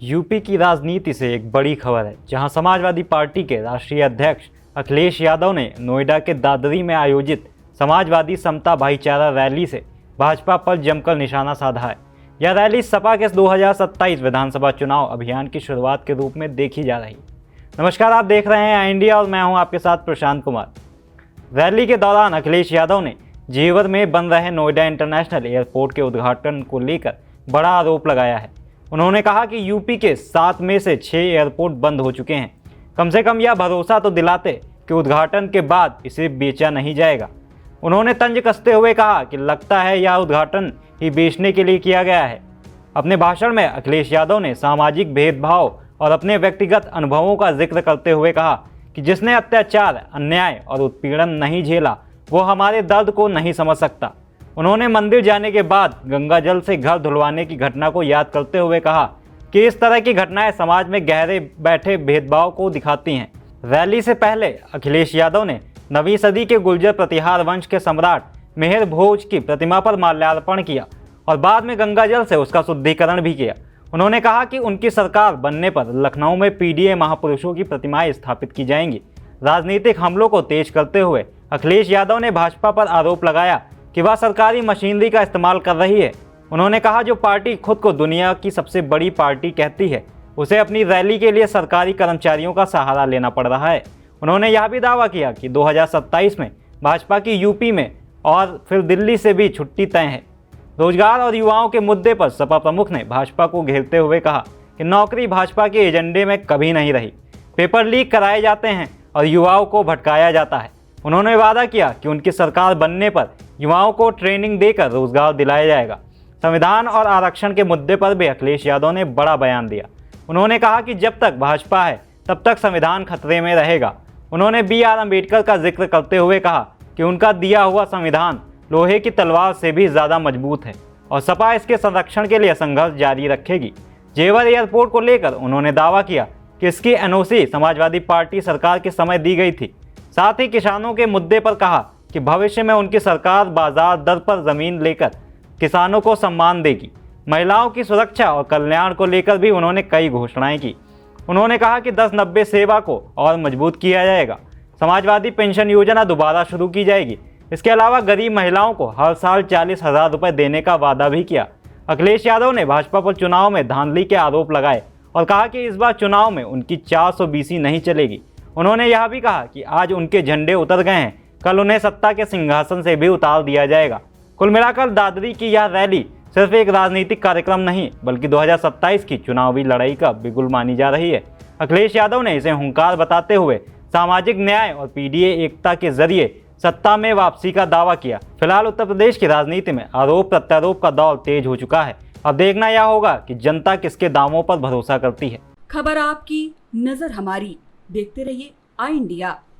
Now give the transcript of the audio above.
UP की राजनीति से एक बड़ी खबर है, जहां समाजवादी पार्टी के राष्ट्रीय अध्यक्ष अखिलेश यादव ने नोएडा के दादरी में आयोजित समाजवादी समता भाईचारा रैली से भाजपा पर जमकर निशाना साधा है। यह रैली सपा के 2027 विधानसभा चुनाव अभियान की शुरुआत के रूप में देखी जा रही है। नमस्कार, आप देख रहे हैं इंडिया और मैं हूं आपके साथ प्रशांत कुमार। रैली के दौरान अखिलेश यादव ने जेवर में बन रहे नोएडा इंटरनेशनल एयरपोर्ट के उद्घाटन को लेकर बड़ा आरोप लगाया है। उन्होंने कहा कि यूपी के 7 में से 6 एयरपोर्ट बंद हो चुके हैं। कम से कम यह भरोसा तो दिलाते कि उद्घाटन के बाद इसे बेचा नहीं जाएगा। उन्होंने तंज कसते हुए कहा कि लगता है यह उद्घाटन ही बेचने के लिए किया गया है। अपने भाषण में अखिलेश यादव ने सामाजिक भेदभाव और अपने व्यक्तिगत अनुभवों का जिक्र करते हुए कहा कि जिसने अत्याचार, अन्याय और उत्पीड़न नहीं झेला वो हमारे दर्द को नहीं समझ सकता। उन्होंने मंदिर जाने के बाद गंगा जल से घर धुलवाने की घटना को याद करते हुए कहा कि इस तरह की घटनाएं समाज में गहरे बैठे भेदभाव को दिखाती हैं। रैली से पहले अखिलेश यादव ने 9वीं सदी के गुर्जर प्रतिहार वंश के सम्राट मेहर भोज की प्रतिमा पर माल्यार्पण किया और बाद में गंगा जल से उसका शुद्धिकरण भी किया। उन्होंने कहा कि उनकी सरकार बनने पर लखनऊ में पीडीए महापुरुषों की प्रतिमाएं स्थापित की जाएंगी। राजनीतिक हमलों को तेज करते हुए अखिलेश यादव ने भाजपा पर आरोप लगाया कि वह सरकारी मशीनरी का इस्तेमाल कर रही है। उन्होंने कहा जो पार्टी खुद को दुनिया की सबसे बड़ी पार्टी कहती है, उसे अपनी रैली के लिए सरकारी कर्मचारियों का सहारा लेना पड़ रहा है। उन्होंने यह भी दावा किया कि 2027 में भाजपा की यूपी में और फिर दिल्ली से भी छुट्टी तय है। रोजगार और युवाओं के मुद्दे पर सपा प्रमुख ने भाजपा को घेरते हुए कहा कि नौकरी भाजपा के एजेंडे में कभी नहीं रही। पेपर लीक कराए जाते हैं और युवाओं को भटकाया जाता है। उन्होंने वादा किया कि उनकी सरकार बनने पर युवाओं को ट्रेनिंग देकर रोजगार दिलाया जाएगा। संविधान और आरक्षण के मुद्दे पर भी अखिलेश यादव ने बड़ा बयान दिया। उन्होंने कहा कि जब तक भाजपा है तब तक संविधान खतरे में रहेगा। उन्होंने BR अम्बेडकर का जिक्र करते हुए कहा कि उनका दिया हुआ संविधान लोहे की तलवार से भी ज़्यादा मजबूत है और सपा इसके संरक्षण के लिए संघर्ष जारी रखेगी। जेवर एयरपोर्ट को लेकर उन्होंने दावा किया कि इसकी NOC समाजवादी पार्टी सरकार के समय दी गई थी। साथ ही किसानों के मुद्दे पर कहा कि भविष्य में उनकी सरकार बाजार दर पर ज़मीन लेकर किसानों को सम्मान देगी। महिलाओं की सुरक्षा और कल्याण को लेकर भी उन्होंने कई घोषणाएं की। उन्होंने कहा कि 10-90 सेवा को और मजबूत किया जाएगा। समाजवादी पेंशन योजना दोबारा शुरू की जाएगी। इसके अलावा गरीब महिलाओं को हर साल 40,000 रुपये देने का वादा भी किया। अखिलेश यादव ने भाजपा पर चुनाव में धांधली के आरोप लगाए और कहा कि इस बार चुनाव में उनकी 420 नहीं चलेगी। उन्होंने यह भी कहा कि आज उनके झंडे उतर गए हैं, कल उन्हें सत्ता के सिंहासन से भी उतार दिया जाएगा। कुल मिलाकर दादरी की यह रैली सिर्फ एक राजनीतिक कार्यक्रम नहीं बल्कि 2027 की चुनावी लड़ाई का बिगुल मानी जा रही है। अखिलेश यादव ने इसे हुंकार बताते हुए सामाजिक न्याय और पीडीए एकता के जरिए सत्ता में वापसी का दावा किया। फिलहाल उत्तर प्रदेश की राजनीति में आरोप प्रत्यारोप का दौर तेज हो चुका है। अब देखना यह होगा कि जनता किसके दावों पर भरोसा करती है। खबर आपकी, नजर हमारी। देखते रहिए आई इंडिया।